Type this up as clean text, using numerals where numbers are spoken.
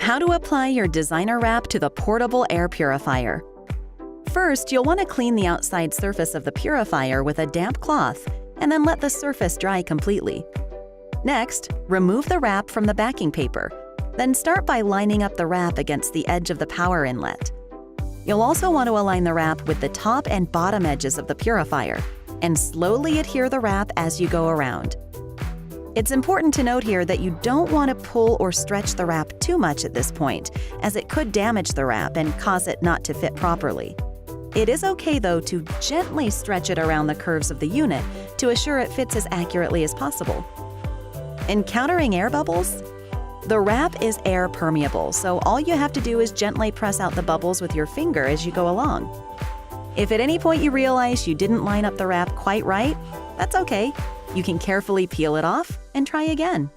How to apply your designer wrap to the portable air purifier. First, you'll want to clean the outside surface of the purifier with a damp cloth and then let the surface dry completely. Next, remove the wrap from the backing paper. Then start by lining up the wrap against the edge of the power inlet. You'll also want to align the wrap with the top and bottom edges of the purifier and slowly adhere the wrap as you go around. It's important to note here that you don't want to pull or stretch the wrap too much at this point, as it could damage the wrap and cause it not to fit properly. It is okay, though, to gently stretch it around the curves of the unit to assure it fits as accurately as possible. Encountering air bubbles? The wrap is air permeable, so all you have to do is gently press out the bubbles with your finger as you go along. If at any point you realize you didn't line up the wrap quite right, that's okay. You can carefully peel it off and try again.